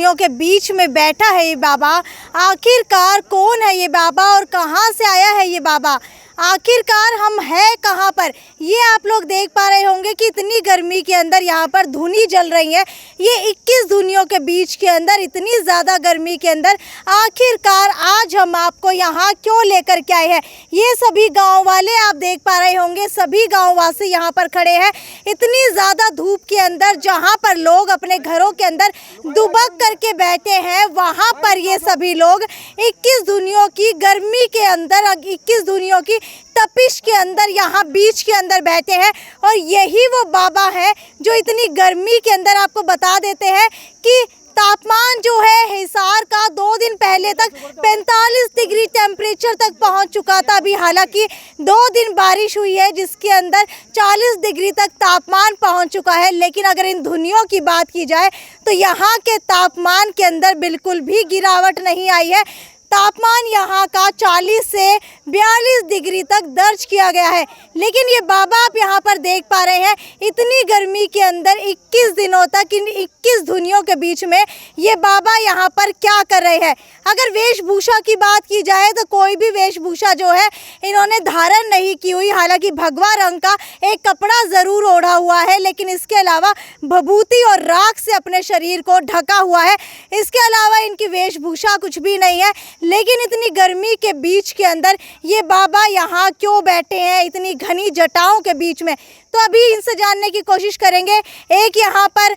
दुनिया के बीच में बैठा है ये बाबा। आखिरकार कौन है ये बाबा और कहाँ से आया है ये बाबा? आखिरकार हम हैं कहाँ पर? ये आप लोग देख पा रहे होंगे कि इतनी गर्मी के अंदर यहाँ पर धुनी जल रही है। ये 21 धुनियों के बीच के अंदर, इतनी ज़्यादा गर्मी के अंदर आखिरकार आज हम आपको यहाँ क्यों लेकर के आए हैं? ये सभी गांव वाले आप देख पा रहे होंगे, सभी गांववासी यहाँ पर खड़े हैं इतनी ज़्यादा धूप के अंदर, जहाँ पर लोग अपने घरों के अंदर दुबक करके बैठे हैं, वहाँ पर ये सभी लोग 21 धुनियों की गर्मी के अंदर, 21 धुनियों की तपिश के अंदर यहाँ बीच के अंदर बैठे हैं। और यही वो बाबा है जो इतनी गर्मी के अंदर आपको बता देते हैं कि तापमान जो है हिसार का 2 दिन पहले तक 45 डिग्री टेम्परेचर तक पहुंच चुका था। अभी हालांकि 2 दिन बारिश हुई है जिसके अंदर 40 डिग्री तक तापमान पहुंच चुका है, लेकिन अगर इन धुनियों की बात की जाए तो यहाँ के तापमान के अंदर बिल्कुल भी गिरावट नहीं आई है। तापमान यहाँ का 40 से 42 डिग्री तक दर्ज किया गया है। लेकिन ये बाबा आप यहाँ पर देख पा रहे हैं, इतनी गर्मी के अंदर 21 दिनों तक इन 21 धुनियों के बीच में ये बाबा यहाँ पर क्या कर रहे हैं? अगर वेशभूषा की बात की जाए तो कोई भी वेशभूषा जो है इन्होंने धारण नहीं की हुई। हालांकि भगवा रंग का एक कपड़ा ज़रूर ओढ़ा हुआ है, लेकिन इसके अलावा भभूति और राख से अपने शरीर को ढका हुआ है। इसके अलावा इनकी वेशभूषा कुछ भी नहीं है। लेकिन इतनी गर्मी के बीच के अंदर ये बाबा यहाँ क्यों बैठे हैं इतनी घनी जटाओं के बीच में? तो अभी इनसे जानने की कोशिश करेंगे। एक यहाँ पर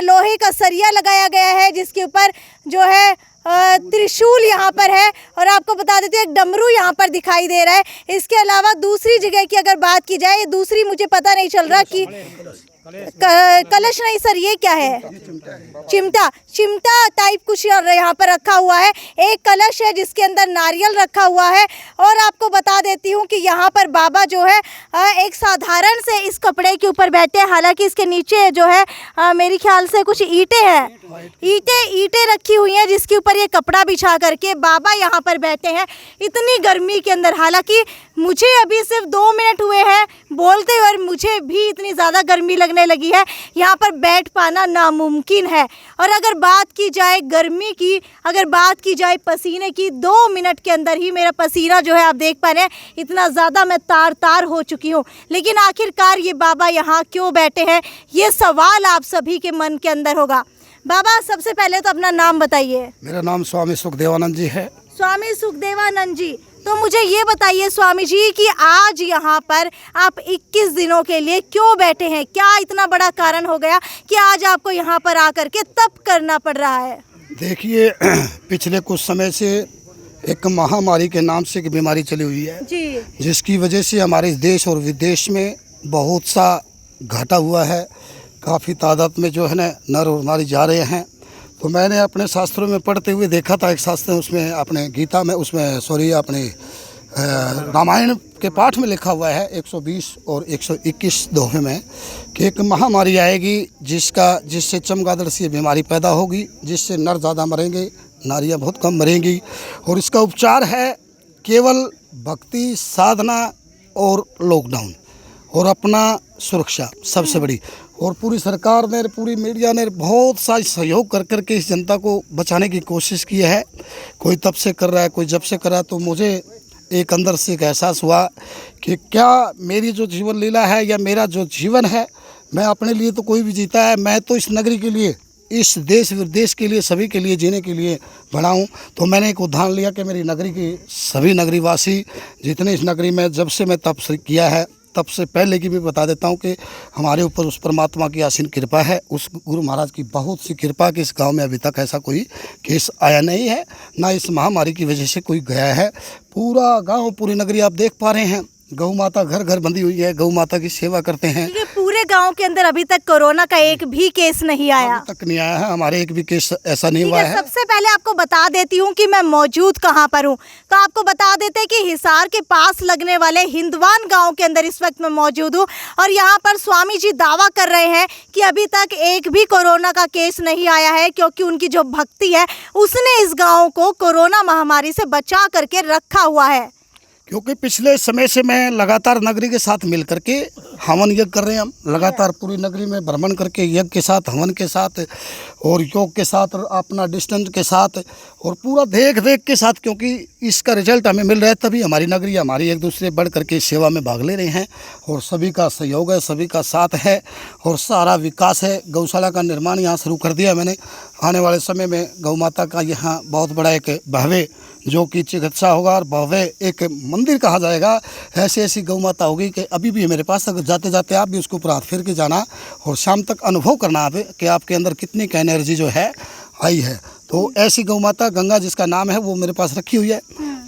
लोहे का सरिया लगाया गया है जिसके ऊपर जो है त्रिशूल यहाँ पर है, और आपको बता देते हैं एक डमरू यहाँ पर दिखाई दे रहा है। इसके अलावा दूसरी जगह की अगर बात की जाए, दूसरी मुझे पता नहीं चल रहा कि कलश नहीं सर, ये क्या है? चिमटा टाइप कुछ यहाँ पर रखा हुआ है। एक कलश है जिसके अंदर नारियल रखा हुआ है। और आपको बता देती हूँ कि यहाँ पर बाबा जो है एक साधारण से इस कपड़े के ऊपर बैठे हैं। हालांकि इसके नीचे जो है मेरे ख्याल से कुछ ईंटें हैं, ईंटें रखी हुई हैं जिसके ऊपर ये कपड़ा बिछा करके बाबा यहाँ पर बैठे हैं इतनी गर्मी के अंदर। हालांकि मुझे अभी सिर्फ 2 मिनट हुए हैं बोलते हुए, मुझे भी इतनी ज़्यादा गर्मी लगने लगी है। यहाँ पर बैठ पाना नामुमकिन है। और अगर बात की जाए गर्मी की, अगर बात की जाए पसीने की, 2 मिनट के अंदर ही मेरा पसीना जो है आप देख पा रहे हैं, इतना ज़्यादा मैं तार हो चुकी हूँ। लेकिन आखिरकार ये बाबा यहाँ क्यों बैठे हैं, ये सवाल आप सभी के मन के अंदर होगा। बाबा सबसे पहले तो अपना नाम बताइए। मेरा नाम स्वामी सुखदेवानंद जी है। स्वामी सुखदेवानंद जी, तो मुझे ये बताइए स्वामी जी कि आज यहाँ पर आप 21 दिनों के लिए क्यों बैठे हैं? क्या इतना बड़ा कारण हो गया कि आज आपको यहाँ पर आकर के तप करना पड़ रहा है? देखिए, पिछले कुछ समय से एक महामारी के नाम से एक बीमारी चली हुई है जी, जिसकी वजह से हमारे देश और विदेश में बहुत सा घाटा हुआ है। काफ़ी तादाद में जो है ना नर और नारी जा रहे हैं। तो मैंने अपने शास्त्रों में पढ़ते हुए देखा था, एक शास्त्र उसमें अपने गीता में अपने रामायण के पाठ में लिखा हुआ है 120 और 121 दोहे में कि एक महामारी आएगी जिससे चमगादड़ सी बीमारी पैदा होगी, जिससे नर ज़्यादा मरेंगे, नारियाँ बहुत कम मरेंगी। और इसका उपचार है केवल भक्ति, साधना और लॉकडाउन और अपना सुरक्षा सबसे बड़ी। और पूरी सरकार ने, पूरी मीडिया ने बहुत सा सहयोग कर कर के इस जनता को बचाने की कोशिश की है। कोई तब से कर रहा है, कोई जब से कर रहा है। तो मुझे एक अंदर से एक एहसास हुआ कि क्या मेरी जो जीवन लीला है या मेरा जो जीवन है, मैं अपने लिए तो कोई भी जीता है, मैं तो इस नगरी के लिए, इस देश विदेश के लिए, सभी के लिए जीने के लिए बना हूँ। तो मैंने एक उदाहरण लिया कि मेरी नगरी की सभी नगरीवासी जितने इस नगरी में जब से मैं तप किया है, तब से पहले की भी बता देता हूँ कि हमारे ऊपर उस परमात्मा की असीम कृपा है, उस गुरु महाराज की बहुत सी कृपा कि इस गांव में अभी तक ऐसा कोई केस आया नहीं है, ना इस महामारी की वजह से कोई गया है। पूरा गांव, पूरी नगरी आप देख पा रहे हैं, गौ माता घर घर बंधी हुई है, गौ माता की सेवा करते हैं। पूरे गांव के अंदर अभी तक कोरोना का एक भी केस नहीं आया, अभी तक नहीं आया है, हमारे एक भी केस ऐसा नहीं हुआ है। सबसे पहले आपको बता देती हूँ कि मैं मौजूद कहाँ पर हूँ। तो आपको बता देते हैं कि हिसार के पास लगने वाले हिंदवान गांव के अंदर इस वक्त मैं मौजूद हूँ। और यहाँ पर स्वामी जी दावा कर रहे हैं कि अभी तक एक भी कोरोना का केस नहीं आया है, क्योंकि उनकी जो भक्ति है उसने इस गाँव को कोरोना महामारी से बचा करके रखा हुआ है। क्योंकि पिछले समय से मैं लगातार नगरी के साथ मिल करके हवन यज्ञ कर रहे हैं। हम लगातार पूरी नगरी में भ्रमण करके यज्ञ के साथ, हवन के साथ और योग के साथ और अपना डिस्टेंस के साथ और पूरा देख के साथ, क्योंकि इसका रिजल्ट हमें मिल रहा है, तभी हमारी नगरी हमारी एक दूसरे बढ़ करके सेवा में भाग ले रहे हैं और सभी का सहयोग है, सभी का साथ है और सारा विकास है। गौशाला का निर्माण यहाँ शुरू कर दिया मैंने। आने वाले समय में गौ माता का यहाँ बहुत बड़ा एक भव्य जो कि चिकित्सा होगा और भव्य एक मंदिर कहा जाएगा। ऐसी ऐसी गौ माता होगी कि अभी भी मेरे पास अगर जाते जाते आप भी उसके ऊपर हाथ फेर के जाना और शाम तक अनुभव करना आप कि आपके अंदर कितनी का एनर्जी जो है आई है। तो ऐसी गौ माता गंगा जिसका नाम है वो मेरे पास रखी हुई है।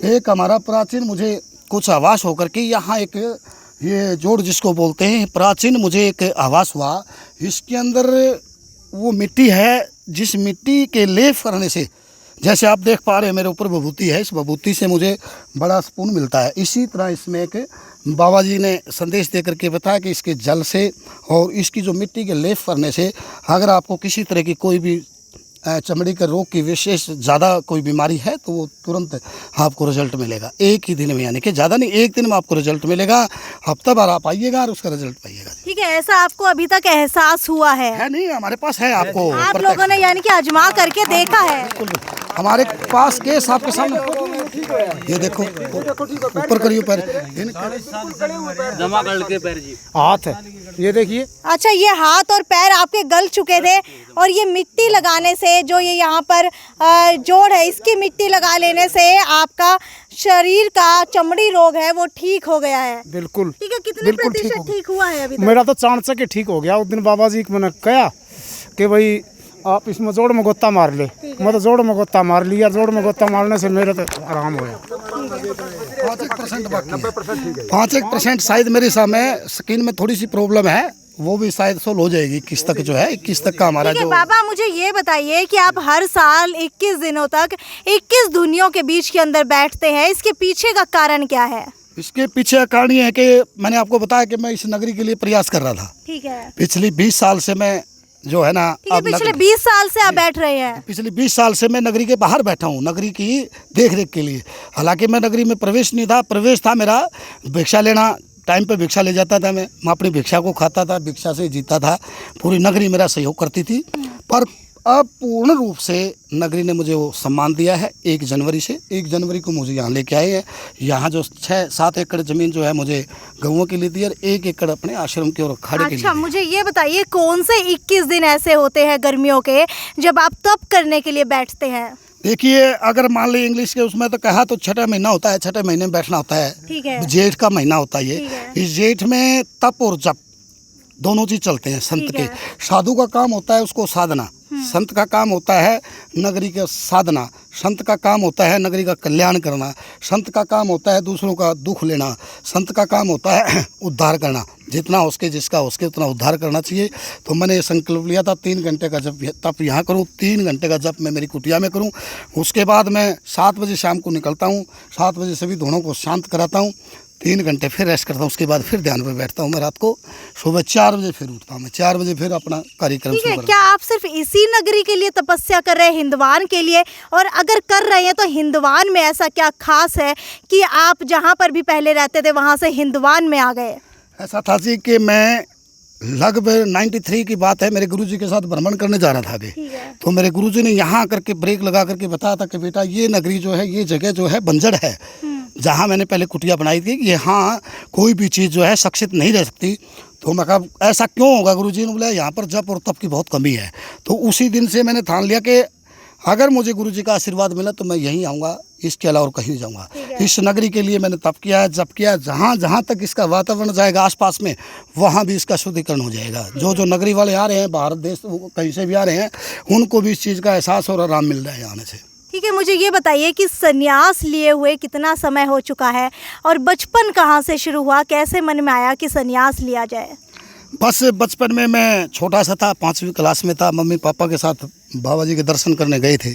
एक हमारा प्राचीन मुझे कुछ आवास होकर के यहाँ एक ये जोड़ जिसको बोलते हैं प्राचीन मुझे एक आवास हुआ। इसके अंदर वो मिट्टी है जिस मिट्टी के लेप करने से, जैसे आप देख पा रहे हैं मेरे ऊपर विभूति है, इस विभूति से मुझे बड़ा सुकून मिलता है। इसी तरह इसमें एक बाबा जी ने संदेश दे करके बताया कि इसके जल से और इसकी जो मिट्टी के लेप करने से अगर आपको किसी तरह की कोई भी चमड़ी के रोग की विशेष ज़्यादा कोई बीमारी है तो वो तुरंत आपको रिजल्ट मिलेगा एक ही दिन में, यानी कि ज़्यादा नहीं, एक दिन में आपको रिजल्ट मिलेगा। हफ्ता भर आप आइएगा और उसका रिजल्ट पाइएगा। ठीक है, ऐसा आपको अभी तक एहसास हुआ है? नहीं, हमारे पास है। आपको आप लोगों ने यानी कि आजमा करके देखा है? हमारे पास केस आपके सामने, ये देखो ऊपर करिए पैर, जमा करके पैर जी हाथ है, ये देखिए। अच्छा, ये हाथ और पैर आपके गल चुके थे और ये मिट्टी लगाने से जो ये यहाँ पर जोड़ है इसकी मिट्टी लगा लेने से आपका शरीर का चमड़ी रोग है वो ठीक हो गया है? बिल्कुल। ठीक है, कितने प्रतिशत ठीक हुआ है अभी तक? मेरा तो चांस के ठीक हो गया। उस दिन बाबा जी मैंने कहा कि भाई आप इसमें जोड़ में गोता मार ले। मैं तो जोड़ में गोता मार लिया। जोड़ में गोता मारने से मेरा तो आराम हो गया। 5% बाकी है। 5% शायद मेरे सामने स्किन में थोड़ी सी प्रॉब्लम है, वो भी शायद सोल्व हो जाएगी। 21 तक जो है 21 तक का हमारा जो। बाबा मुझे ये बताइए कि आप हर साल 21 दिनों तक 21 दुनियों के बीच के अंदर बैठते हैं, इसके पीछे का कारण क्या है? इसके पीछे का कारण ये है कि मैंने आपको बताया कि मैं इस नगरी के लिए प्रयास कर रहा था। ठीक है। पिछली 20 साल से मैं जो है ना, अब पिछले 20 साल से आप बैठ रहे हैं? पिछले 20 साल से मैं नगरी के बाहर बैठा हूँ नगरी की देख रेख के लिए। हालांकि मैं नगरी में प्रवेश नहीं था, प्रवेश था मेरा भिक्षा लेना। टाइम पे भिक्षा ले जाता था, मैं अपनी भिक्षा को खाता था, भिक्षा से जीता था। पूरी नगरी मेरा सहयोग करती थी। पर अब पूर्ण रूप से नगरी ने मुझे वो सम्मान दिया है। 1 जनवरी से 1 जनवरी को मुझे यहाँ लेके आए हैं। यहाँ जो 6-7 एकड़ ज़मीन जो है मुझे गऊओं के लिए दी और 1 एकड़ अपने आश्रम के और अखाड़े के लिए। अच्छा, मुझे ये बताइए कौन से 21 दिन ऐसे होते हैं गर्मियों के जब आप तप करने के लिए बैठते हैं? देखिए, अगर मान ली इंग्लिश के उसमें तो कहा तो 6ठा महीना होता है, 6ठे महीने में बैठना होता है। ठीक है। जेठ का महीना होता है ये। इस जेठ में तप और जप दोनों चीज चलते हैं संत के। साधु का काम होता है उसको साधना, संत का काम होता है नगरी का साधना, संत का काम होता है नगरी का कल्याण करना, संत का काम होता है दूसरों का दुख लेना, संत का काम होता है उद्धार करना। जितना उसके जिसका उसके उतना उद्धार करना चाहिए। तो मैंने संकल्प लिया था 3 घंटे का जप तप यहाँ करूँ, 3 घंटे का जप मैं मेरी कुटिया में करूँ। उसके बाद मैं 7 बजे शाम को निकलता हूँ, 7 बजे सभी धुनों को शांत कराता हूँ, 3 घंटे फिर रेस्ट करता हूँ। उसके बाद फिर ध्यान पे बैठता हूँ। मैं रात को सुबह 4 बजे फिर उठता हूँ, मैं 4 बजे फिर अपना कार्यक्रम शुरू करता हूँ। क्या आप सिर्फ इसी नगरी के लिए तपस्या कर रहे हैं, हिंदवान के लिए? और अगर कर रहे हैं तो हिंदवान में ऐसा क्या खास है कि आप जहाँ पर भी पहले रहते थे वहाँ से हिंदवान में आ गए? ऐसा था जी कि मैं लगभग 93 की बात है, मेरे गुरुजी के साथ भ्रमण करने जा रहा था आगे। तो मेरे गुरुजी ने यहाँ आकर के ब्रेक लगा करके बताया था कि बेटा ये नगरी जो है, ये जगह जो है बंजर है, जहाँ मैंने पहले कुटिया बनाई थी, यहाँ कोई भी चीज़ जो है सुरक्षित नहीं रह सकती। तो मैं कहा ऐसा क्यों होगा? गुरुजी ने बोला यहाँ पर जप और तप की बहुत कमी है। तो उसी दिन से मैंने ठान लिया कि अगर मुझे गुरुजी का आशीर्वाद मिला तो मैं यहीं आऊँगा, इसके अलावा और कहीं नहीं जाऊँगा। इस नगरी के लिए मैंने तप किया है, जप किया है। जहाँ तक इसका वातावरण जाएगा आसपास में, वहाँ भी इसका शुद्धिकरण हो जाएगा। जो नगरी वाले आ रहे हैं, भारत देश कहीं से भी आ रहे हैं, उनको भी इस चीज़ का एहसास और आराम मिल रहा है आने से। ठीक है, मुझे ये बताइए कि संन्यास लिए हुए कितना समय हो चुका है और बचपन कहाँ से शुरू हुआ, कैसे मन में आया कि संन्यास लिया जाए? बस बचपन में मैं छोटा सा था, 5वीं क्लास में था, मम्मी पापा के साथ बाबा जी के दर्शन करने गए थे।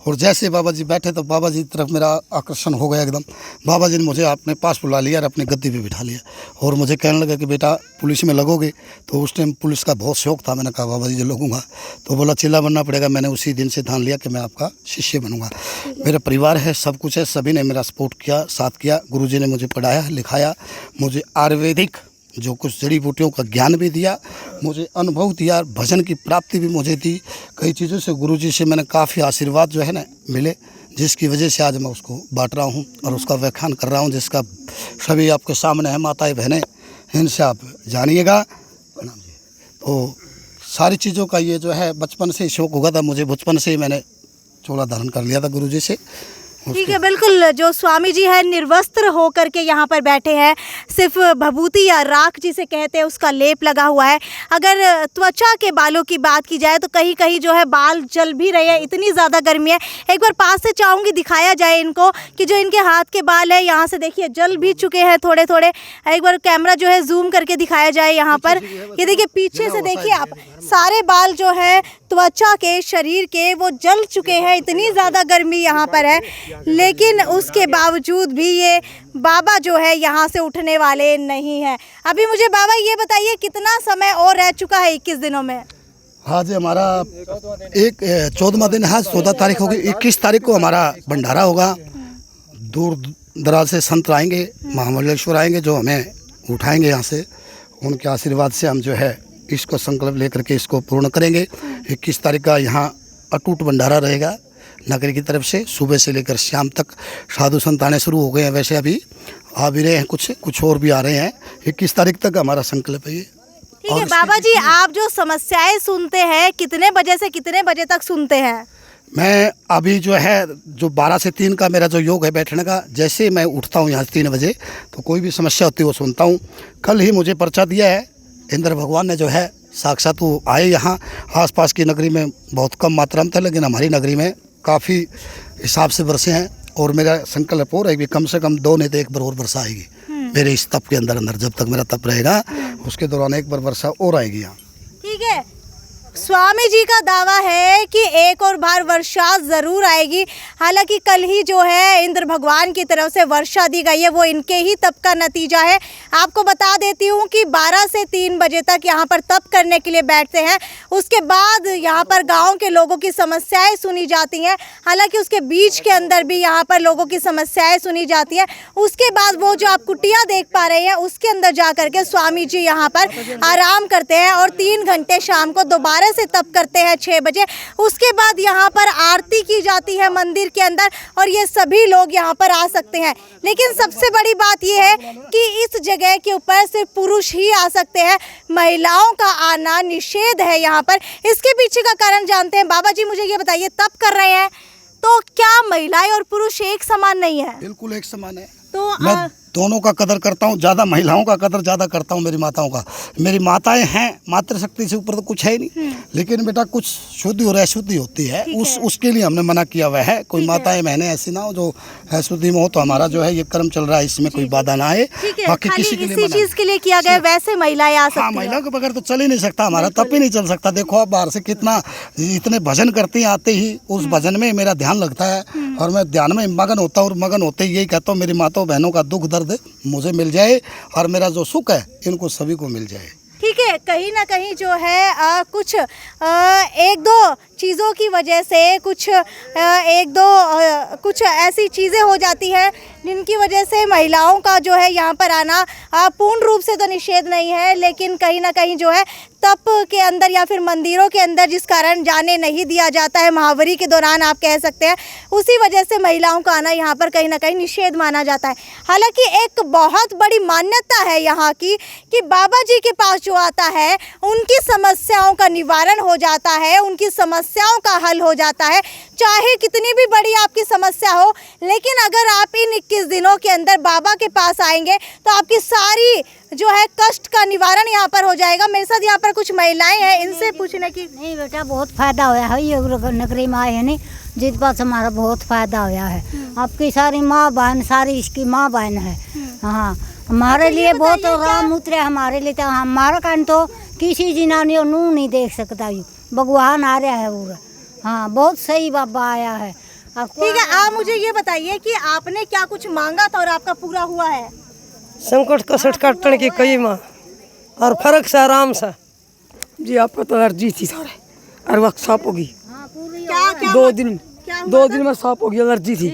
और जैसे बाबा जी बैठे तो बाबा जी की तरफ मेरा आकर्षण हो गया एकदम। बाबा जी ने मुझे अपने पास बुला लिया और अपनी गद्दी पे बिठा लिया और मुझे कहने लगा कि बेटा पुलिस में लगोगे। तो उस टाइम पुलिस का बहुत शौक था। मैंने कहा बाबा जी जो लगूंगा। तो बोला चिल्ला बनना पड़ेगा। मैंने उसी दिन से ठान लिया कि मैं आपका शिष्य बनूंगा। मेरा परिवार है, सब कुछ है, सभी ने मेरा सपोर्ट किया, साथ किया। गुरुजी ने मुझे पढ़ाया लिखाया, मुझे आयुर्वेदिक जो कुछ जड़ी बूटियों का ज्ञान भी दिया, मुझे अनुभव दिया, भजन की प्राप्ति भी मुझे दी। कई चीज़ों से गुरुजी से मैंने काफ़ी आशीर्वाद जो है ना मिले, जिसकी वजह से आज मैं उसको बांट रहा हूँ और उसका व्याख्यान कर रहा हूँ, जिसका सभी आपके सामने है। माताएं बहनें, इनसे आप जानिएगा। तो सारी चीज़ों का ये जो है बचपन से ही शौक होगा था मुझे। बचपन से ही मैंने चोला धारण कर लिया था गुरुजी से। ठीक है, बिल्कुल। जो स्वामी जी है निर्वस्त्र होकर के यहाँ पर बैठे हैं, सिर्फ भभूति या राख जिसे कहते हैं उसका लेप लगा हुआ है। अगर त्वचा के बालों की बात की जाए तो कहीं कहीं जो है बाल जल भी रहे हैं, इतनी ज़्यादा गर्मी है। एक बार पास से चाहूँगी दिखाया जाए इनको कि जो इनके हाथ के बाल है यहाँ से देखिए जल भी चुके हैं थोड़े थोड़े। एक बार कैमरा जो है जूम करके दिखाया जाए यहाँ पर। ये देखिए पीछे से देखिए आप, सारे बाल जो है त्वचा के शरीर के वो जल चुके हैं। इतनी ज़्यादा गर्मी यहाँ पर है, लेकिन उसके बावजूद भी ये बाबा जो है यहाँ से उठने वाले नहीं हैं। अभी मुझे बाबा ये बताइए कितना समय और रह चुका है 21 दिनों में? हाँ जी, हमारा एक 14वां दिन है, 14 तारीख होगी। 21 तारीख को हमारा भंडारा होगा। दूर दराज से संत आएंगे, महामंडलेश्वर आएंगे जो हमें उठाएंगे यहाँ से। उनके आशीर्वाद से हम जो है इसको संकल्प लेकर के इसको पूर्ण करेंगे। 21 तारीख का यहाँ अटूट भंडारा रहेगा नगर की तरफ से। सुबह से लेकर शाम तक साधु संत आने शुरू हो गए हैं। वैसे अभी आ भी रहे हैं, कुछ और भी आ रहे हैं। 21 तारीख तक हमारा संकल्प है ये। ठीक है बाबा जी, आप जो समस्याएं सुनते हैं कितने बजे से कितने बजे तक सुनते हैं? मैं अभी जो है जो 12 से 3 का मेरा जो योग है बैठने का, जैसे मैं उठता हूँ यहाँ से 3 बजे तो कोई भी समस्या होती है वो सुनता हूँ। कल ही मुझे पर्चा दिया है इंद्र भगवान ने, जो है साक्षात वो आए यहाँ। आसपास की नगरी में बहुत कम मात्रा में था, लेकिन हमारी नगरी में काफ़ी हिसाब से बरसे हैं। और मेरा संकल्प और है कि कम से कम 2 नहीं तो 1 बार और वर्षा आएगी मेरे इस तप के अंदर जब तक मेरा तप रहेगा उसके दौरान 1 बार वर्षा और आएगी यहाँ। ठीक है, स्वामी जी का दावा है कि 1 और बार वर्षा ज़रूर आएगी। हालांकि कल ही जो है इंद्र भगवान की तरफ से वर्षा दी गई है, वो इनके ही तप का नतीजा है। आपको बता देती हूँ कि 12 से 3 बजे तक यहाँ पर तप करने के लिए बैठते हैं। उसके बाद यहाँ पर गांव के लोगों की समस्याएं सुनी जाती हैं। हालांकि उसके बीच के अंदर भी यहाँ पर लोगों की समस्याएं सुनी जाती हैं। उसके बाद वो जो आप कुटिया देख पा रहे हैं उसके अंदर जा करके स्वामी जी यहाँ पर आराम करते हैं और 3 घंटे शाम को दोबारा से तप करते हैं 6 बजे। उसके बाद यहाँ पर आरती की जाती है मंदिर के अंदर और ये सभी लोग यहाँ पर आ सकते हैं। लेकिन सबसे बड़ी बात ये है कि इस जगह के ऊपर सिर्फ पुरुष ही आ सकते हैं, महिलाओं का आना निषेध है यहाँ पर। इसके पीछे का कारण जानते हैं। बाबा जी मुझे ये बताइए, तप कर रहे हैं तो क्या महिलाएं और पुरुष एक समान नहीं है? बिल्कुल एक समान है। तो मैं दोनों का कदर करता हूँ, ज़्यादा महिलाओं का कदर ज़्यादा करता हूँ, मेरी माताओं का। मेरी माताएं हैं, मातृशक्ति से ऊपर तो कुछ है ही नहीं। लेकिन बेटा कुछ शुद्धि और अशुद्धि होती है, उसके लिए हमने मना किया हुआ है। कोई माताएं बहनें ऐसी ना हो जो अशुद्धि में हो, तो हमारा जो है ये कर्म चल रहा है, इसमें कोई बाधा ना आए। बाकी किसी के लिए इसी चीज के लिए किया गया, वैसे महिलाएं आ सकती हैं। महिलाओं के बगैर तो चल ही नहीं सकता, हमारा तप ही नहीं चल सकता। देखो आप बाहर से कितना इतने भजन करती हैं, आते ही उस भजन में मेरा ध्यान लगता है और मैं ध्यान में मगन होता हूँ। और मगन होते ही यही कहता हूँ मेरी माताओं बहनों का दुख दर्द मुझे मिल जाए और मेरा जो सुख है इनको सभी को मिल जाए। ठीक है, कहीं ना कहीं जो है कुछ 1-2 चीज़ों की वजह से कुछ कुछ ऐसी चीज़ें हो जाती हैं जिनकी वजह से महिलाओं का जो है यहाँ पर आना पूर्ण रूप से तो निषेध नहीं है, लेकिन कहीं ना कहीं जो है तप के अंदर या फिर मंदिरों के अंदर जिस कारण जाने नहीं दिया जाता है, महावारी के दौरान आप कह सकते हैं, उसी वजह से महिलाओं का आना यहाँ पर कहीं ना कहीं निषेध माना जाता है। हालांकि एक बहुत बड़ी मान्यता है यहाँ की कि बाबा जी के पास जो आता है उनकी समस्याओं का निवारण हो जाता है, उनकी समस्याओं का हल हो जाता है। चाहे कितनी भी बड़ी आपकी समस्या हो, लेकिन अगर आप इन 21 दिनों के अंदर बाबा के पास आएंगे तो आपकी सारी जो है कष्ट का निवारण यहाँ पर हो जाएगा। मेरे साथ यहाँ पर कुछ महिलाएं हैं, इनसे पूछने की। नहीं बेटा, बहुत फायदा होया है ये नगरी में आए हैं नहीं, जिस बात से हमारा बहुत फायदा होया है। आपकी सारी माँ बहन, सारी इसकी माँ बहन है। हाँ, हमारे लिए बहुत राम उतरे, हमारे लिए तो हमारा कान तो किसी जिनानी और नूह नहीं देख सकता यू भगवान आ रहा है पूरा। हाँ बहुत सही बाबा आया है। ठीक है, आप मुझे ये बताइए कि आपने क्या कुछ मांगा था और आपका पूरा हुआ है? संकट कसट काटने की कई माँ और फर्क से आराम से जी। आपको तो एलर्जी थी सारे और वक्त साफ होगी। क्या 2 दिन क्या हुआ 2 दिन में साफ होगी। एलर्जी थी।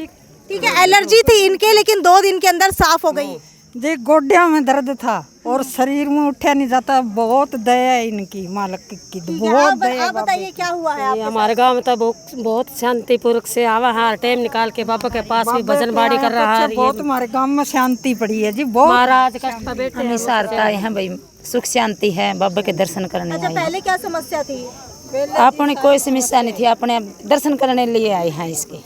ठीक है, एलर्जी थी इनके, लेकिन 2 दिन के अंदर साफ हो गई। देख गोड्या में दर्द था और शरीर में उठा नहीं जाता। बहुत दया है इनकी मालक की। ठीक है, बहुत दया आप बताइए क्या हुआ है आपके हमारे गांव में तो बहुत शांतिपूर्वक से आवा है। टाइम निकाल के बाबा के पास भी भजन बाड़ी कर रहा है। बहुत हमारे गांव में शांति पड़ी है जी। बहुत महाराज कष्ट पे बैठे हैं। सारता है भाई, सुख शांति है, बाबा के दर्शन करने अच्छा, पहले क्या समस्या थी? अपने कोई समस्या नहीं थी, अपने दर्शन करने लिए आए हैं इसके।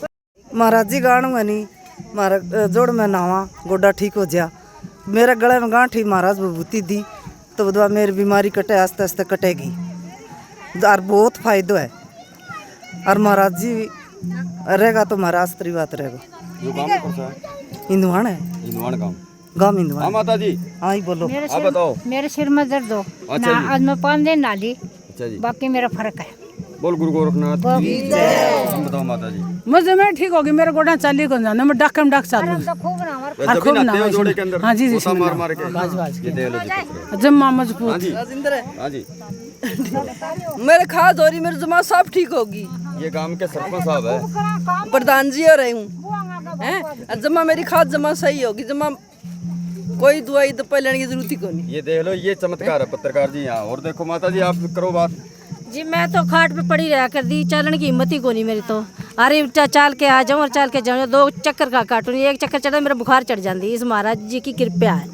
महाराज जी गाँव में नहीं मारा जोड़ में नहावा गोड्डा ठीक हो जा। मेरे गले में गांठ ही महाराज विभूति दी तो बदवा मेरी बीमारी कटे आस्ते आस्ते कटेगी और बहुत फायदो है। और महाराज जी रहेगा तो महाराज तरी बात रहेगा। जो गांव में कौन सा है? हिंदुआन है। हिंदुआन गांव। गांव हिंदुआन। हाँ माता जी। हाँ ही बोलो। आप बताओ। मेरे सिर में दर्द हो अच्छा ना, जी। आज मैं 5 दिन नाली, अच्छा जी। बाकी मेरा फर्क है। बोल गुरु गोरखनाथ की जय। हम बताओ माता जी। मुझे मैं ठीक होगी। मेरे गोड़ा चाली को जाना मैं डाक चालू खूब ना हमारे जब भी नहाते हो जोड़े के अंदर हाँ जी जी गोता मार मार के बाज बाज ये दे लो जी कपड़े। के जम्मा मजबूत। हाँ जी हाँ जी। मेरे खाद हो रही, मेरी जमा सब ठीक होगी। ये गांव के सरपंच साहब है। प्रधान जी हो रही हूँ। जमा मेरी खाद जमा सही होगी। जमा कोई दवाई दवाई लेने की जरूरत ही को नहीं। ये देख लो, ये चमत्कार है पत्रकार जी यहाँ। और देखो माता जी, आप करो बात। जी मैं तो खाट पे पड़ी रहा कर दी, चलने की हिम्मत ही को नहीं मेरी तो। अरे चाल के आ जाऊँ और चाल के जाऊँ, 2 चक्कर का काटूँ, एक चक्कर चढ़ा मेरा बुखार चढ़ जाती। इस महाराज जी की कृपया है।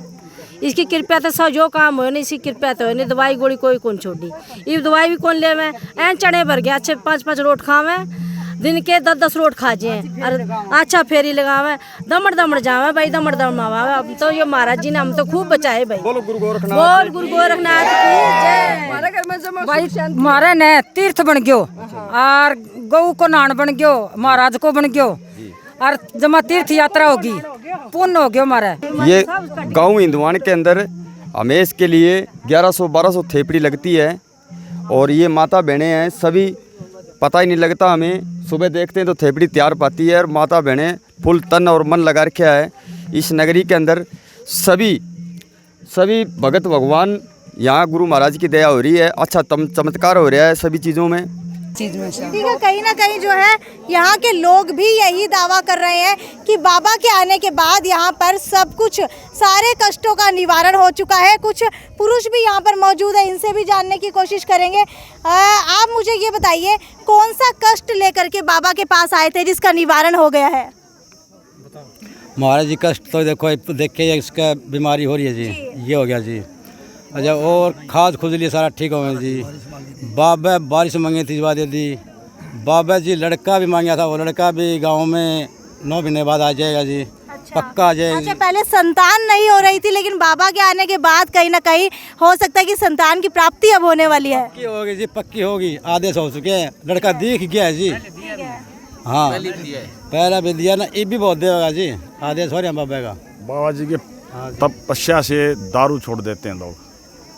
इसकी कृपया तो सब जो काम हो नहीं, इसकी कृपया तो है नहीं। दवाई गोली कोई कौन छोड़ी, ये दवाई भी कौन ले। मैं ऐन चढ़े भर गया, अच्छे 5-5 रोट खावे दिन के, 10-10 रोट खा जाए और अच्छा फेरी लगावे, दमड़ दमड़ जावे भाई, दमड़ दमड़ावा। अब तो ये महाराज जी ने हम तो खूब बचाए भाई। बोलो गुरु गोरखनाथ। बोल गुरु गोरखनाथ की जय। भाई मारे ने तीर्थ बन गयो और गऊ को नान बन गयो, महाराज को बन गयो और जमा तीर्थ यात्रा होगी, पुण्य हो गयो हमारा। ये गांव हिंदुआन के अंदर हमेश के लिए 1100-1200 थेपड़ी लगती है। और ये माता बहनें हैं सभी, पता ही नहीं लगता हमें। सुबह देखते हैं तो थेपड़ी तैयार पाती है और माता बहनें फुल तन और मन लगा रखा है इस नगरी के अंदर। सभी भगत भगवान यहाँ गुरु महाराज की दया हो रही है। अच्छा चमत्कार हो रहा है सभी चीज़ों में। ठीक है, कहीं ना कहीं जो है यहाँ के लोग भी यही दावा कर रहे हैं कि बाबा के आने के बाद यहाँ पर सब कुछ, सारे कष्टों का निवारण हो चुका है। कुछ पुरुष भी यहाँ पर मौजूद है, इनसे भी जानने की कोशिश करेंगे। आप मुझे ये बताइए, कौन सा कष्ट लेकर के बाबा के पास आए थे जिसका निवारण हो गया है? महाराज जी कष्ट तो देखिए इसका बीमारी हो रही है जी, ये हो गया जी। अच्छा, और खाद खुजली सारा ठीक हो गया जी। बाबा बारिश मांगी थी, दे दी। बाबा जी लड़का भी मांगा था, वो लड़का भी गांव में 9 महीने बाद आ जाएगा जी। अच्छा। पक्का आ जाएगा। अच्छा, पहले संतान नहीं हो रही थी, लेकिन बाबा के आने के बाद कहीं ना कहीं हो सकता है कि संतान की प्राप्ति अब होने वाली है। पक्की होगी जी, पक्की होगी। आदेश हो चुके हैं, लड़का दिख गया है जी। हाँ पहला भी दिया ना, ये भी बहुत देगा जी। आदेश हो रहे हैं बाबा का। बाबा जी के तपस्या से दारू छोड़ देते हैं लोग।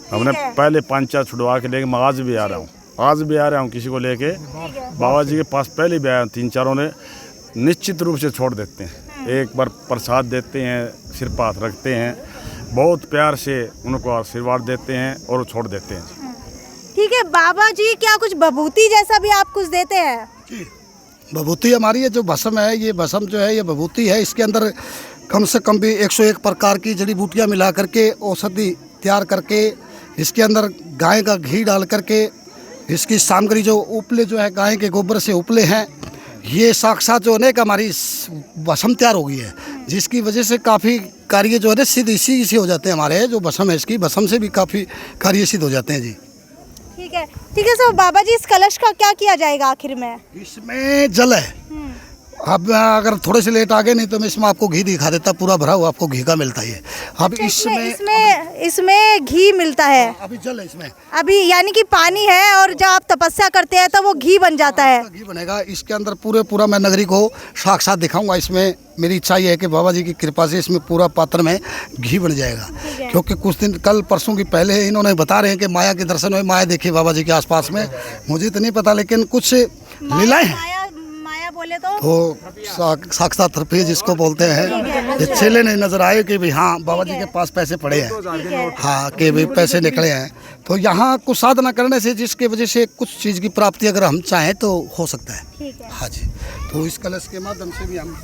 हमने पहले 5-4 छुड़वा के लेके मैं आज भी आ रहा हूँ किसी को लेके। बाबा जी के पास पहले भी आया हूँ, 3-4 ने निश्चित रूप से छोड़ देते हैं। एक बार प्रसाद देते हैं, सिर पर हाथ रखते हैं, बहुत प्यार से उनको आशीर्वाद देते हैं और छोड़ देते हैं। ठीक है बाबा जी, क्या कुछ भभूति जैसा भी आप कुछ देते हैं? विभूति हमारी ये जो भस्म है, ये भस्म जो है ये विभूति है। इसके अंदर कम से कम भी 101 प्रकार की जड़ी बूटियाँ मिला करके औषधि तैयार करके, इसके अंदर गाय का घी डाल करके, इसकी सामग्री जो उपले जो है गाय के गोबर से उपले हैं, ये साक्षात जो है हमारी भस्म तैयार हो गई है, जिसकी वजह से काफ़ी कार्य जो है सिद्ध इसी हो जाते हैं। हमारे जो भस्म है, इसकी भस्म से भी काफ़ी कार्य सिद्ध हो जाते हैं जी। ठीक है सर, बाबा जी इस कलश का क्या किया जाएगा आखिर में? इसमें जल है अब अगर थोड़े से लेट आ गए नहीं तो मैं इसमें आपको घी दिखा देता, पूरा भरा हुआ आपको घी का मिलता है। अब इसमें घी मिलता है। अभी जल है इसमें, अभी यानी कि पानी है और जब आप तपस्या करते हैं तो वो घी बन जाता है। घी बनेगा इसके अंदर पूरा मैं नगरी को साक्षात दिखाऊंगा। इसमें मेरी इच्छा ये है कि बाबा जी की कृपा से इसमें पूरा पात्र में घी बन जाएगा, क्योंकि कुछ दिन कल परसों की पहले इन्होंने बता रहे हैं कि माया के दर्शन हुए, माया देखी बाबा जी के आसपास में। मुझे तो नहीं पता, लेकिन कुछ लीलाएं हैं माया बोले तो साक्षात रूपी जिसको बोलते हैं। ये चेले नहीं नजर आए कि भाई हाँ बाबा जी के पास पैसे पड़े हैं, हाँ कि भाई पैसे निकले हैं। तो यहाँ कुछ साधना करने से जिसकी वजह से कुछ चीज़ की प्राप्ति अगर हम चाहें तो हो सकता है। हाँ जी, तो इस कलश के माध्यम से भी हम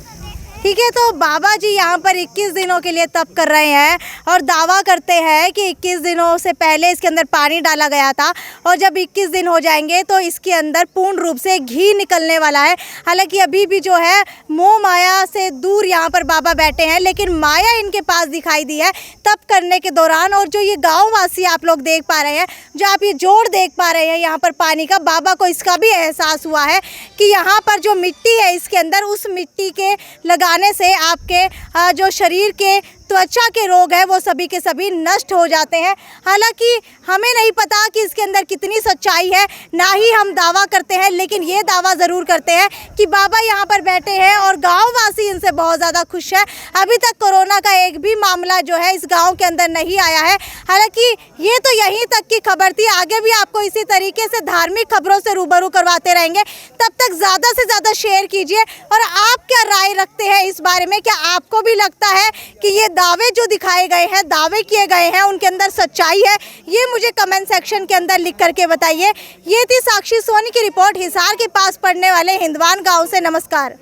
ठीक है। तो बाबा जी यहाँ पर 21 दिनों के लिए तप कर रहे हैं और दावा करते हैं कि 21 दिनों से पहले इसके अंदर पानी डाला गया था और जब 21 दिन हो जाएंगे तो इसके अंदर पूर्ण रूप से घी निकलने वाला है। हालांकि अभी भी जो है मोह माया से दूर यहाँ पर बाबा बैठे हैं, लेकिन माया इनके पास दिखाई दी है तप करने के दौरान। और जो ये गाँव वासी आप लोग देख पा रहे हैं, जो आप ये जोड़ देख पा रहे हैं यहाँ पर पानी का, बाबा को इसका भी एहसास हुआ है कि यहाँ पर जो मिट्टी है इसके अंदर, उस मिट्टी के लगाने से आपके जो शरीर के त्वचा के रोग है वो सभी के सभी नष्ट हो जाते हैं। हालांकि हमें नहीं पता कि इसके अंदर कितनी सच्चाई है, ना ही हम दावा करते हैं, लेकिन ये दावा ज़रूर करते हैं कि बाबा यहाँ पर बैठे हैं और गांववासी इनसे बहुत ज़्यादा खुश है। अभी तक कोरोना का एक भी मामला जो है इस गांव के अंदर नहीं आया है। हालांकि ये तो यहीं तक की खबर थी, आगे भी आपको इसी तरीके से धार्मिक खबरों से रूबरू करवाते रहेंगे। तब तक ज़्यादा से ज़्यादा शेयर कीजिए। और आप क्या राय रखते हैं इस बारे में? क्या आपको भी लगता है कि ये दावे जो दिखाए गए हैं, दावे किए गए हैं, उनके अंदर सच्चाई है? ये मुझे कमेंट सेक्शन के अंदर लिख करके बताइए। ये थी साक्षी सोनी की रिपोर्ट हिसार के पास पड़ने वाले हिंदवान गांव से। नमस्कार।